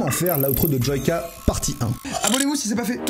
comment faire l'outro de Joyka partie 1. Abonnez-vous si c'est pas fait.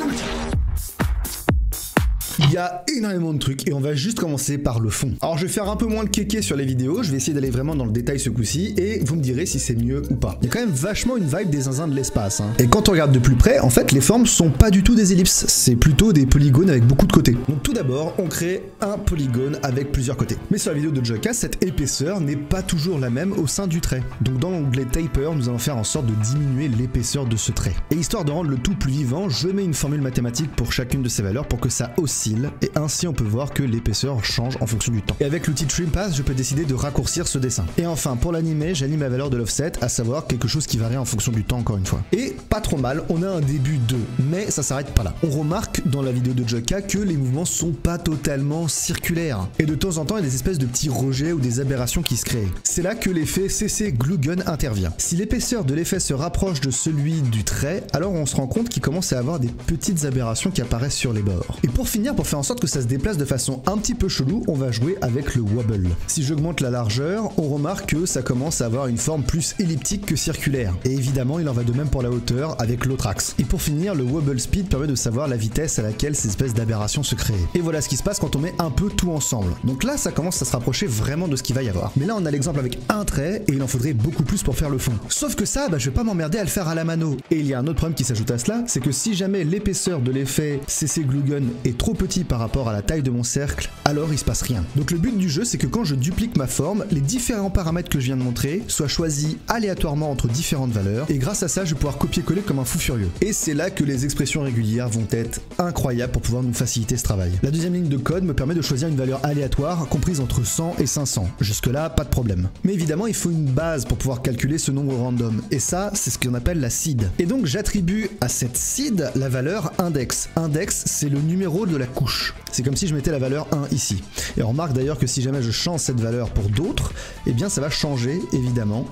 Il y a énormément de trucs et on va juste commencer par le fond. Alors je vais faire un peu moins le kéké sur les vidéos, je vais essayer d'aller vraiment dans le détail ce coup-ci et vous me direz si c'est mieux ou pas. Il y a quand même vachement une vibe des zinzins de l'espace. Et quand on regarde de plus près, en fait les formes sont pas du tout des ellipses, c'est plutôt des polygones avec beaucoup de côtés. Donc tout d'abord, on crée un polygone avec plusieurs côtés. Mais sur la vidéo de Joyka, cette épaisseur n'est pas toujours la même au sein du trait. Donc dans l'onglet Taper, nous allons faire en sorte de diminuer l'épaisseur de ce trait. Et histoire de rendre le tout plus vivant, je mets une formule mathématique pour chacune de ces valeurs pour que ça oscille. Et ainsi on peut voir que l'épaisseur change en fonction du temps. Et avec l'outil Trim Path, je peux décider de raccourcir ce dessin. Et enfin, pour l'animer, j'anime la valeur de l'offset, à savoir quelque chose qui varie en fonction du temps encore une fois. Et pas trop mal, on a un début de, mais ça s'arrête pas là. On remarque dans la vidéo de Joyka que les mouvements sont pas totalement circulaires. Et de temps en temps, il y a des espèces de petits rejets ou des aberrations qui se créent. C'est là que l'effet CC Glue Gun intervient. Si l'épaisseur de l'effet se rapproche de celui du trait, alors on se rend compte qu'il commence à avoir des petites aberrations qui apparaissent sur les bords. Et pour finir, pour faire en sorte que ça se déplace de façon un petit peu chelou, on va jouer avec le wobble. Si j'augmente la largeur, on remarque que ça commence à avoir une forme plus elliptique que circulaire. Et évidemment, il en va de même pour la hauteur avec l'autre axe. Et pour finir, le wobble speed permet de savoir la vitesse à laquelle ces espèces d'aberrations se créent. Et voilà ce qui se passe quand on met un peu tout ensemble. Donc là, ça commence à se rapprocher vraiment de ce qu'il va y avoir. Mais là, on a l'exemple avec un trait et il en faudrait beaucoup plus pour faire le fond. Sauf que ça, je vais pas m'emmerder à le faire à la mano. Et il y a un autre problème qui s'ajoute à cela, c'est que si jamais l'épaisseur de l'effet CC Glue Gun est trop petit par rapport à la taille de mon cercle, alors il se passe rien. Donc le but du jeu, c'est que quand je duplique ma forme, les différents paramètres que je viens de montrer soient choisis aléatoirement entre différentes valeurs, et grâce à ça, je vais pouvoir copier-coller comme un fou furieux. Et c'est là que les expressions régulières vont être incroyables pour pouvoir nous faciliter ce travail. La deuxième ligne de code me permet de choisir une valeur aléatoire comprise entre 100 et 500. Jusque-là, pas de problème. Mais évidemment, il faut une base pour pouvoir calculer ce nombre random, et ça, c'est ce qu'on appelle la seed. Et donc j'attribue à cette seed la valeur index. Index, c'est le numéro de la couche. C'est comme si je mettais la valeur 1 ici. Et on remarque d'ailleurs que si jamais je change cette valeur pour d'autres, eh bien ça va changer évidemment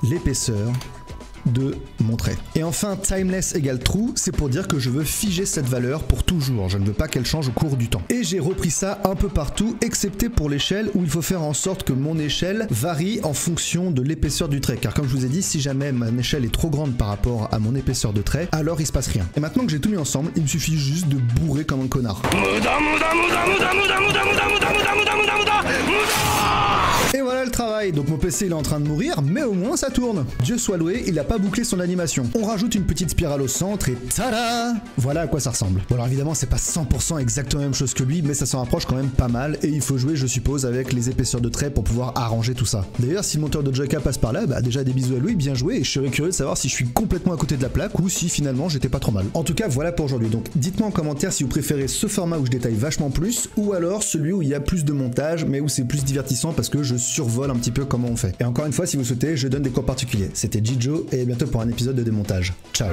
l'épaisseur de mon trait. Et enfin, timeless égale true, c'est pour dire que je veux figer cette valeur pour toujours, je ne veux pas qu'elle change au cours du temps. Et j'ai repris ça un peu partout, excepté pour l'échelle où il faut faire en sorte que mon échelle varie en fonction de l'épaisseur du trait, car comme je vous ai dit, si jamais ma échelle est trop grande par rapport à mon épaisseur de trait, alors il se passe rien. Et maintenant que j'ai tout mis ensemble, il me suffit juste de bourrer comme un connard. Et voilà le travail, donc mon PC il est en train de mourir, mais au moins ça tourne. Dieu soit loué, il a pas bouclé son animation. On rajoute une petite spirale au centre et tada! Voilà à quoi ça ressemble. Bon alors évidemment c'est pas 100% exactement la même chose que lui, mais ça s'en rapproche quand même pas mal, et il faut jouer je suppose avec les épaisseurs de traits pour pouvoir arranger tout ça. D'ailleurs si le monteur de Joyka passe par là, déjà des bisous à lui, bien joué, et je serais curieux de savoir si je suis complètement à côté de la plaque ou si finalement j'étais pas trop mal. En tout cas voilà pour aujourd'hui, donc dites-moi en commentaire si vous préférez ce format où je détaille vachement plus, ou alors celui où il y a plus de montage, mais où c'est plus divertissant parce que je survole un petit peu comment on fait. Et encore une fois, si vous souhaitez, je donne des cours particuliers. C'était Jijo et à bientôt pour un épisode de démontage. Ciao.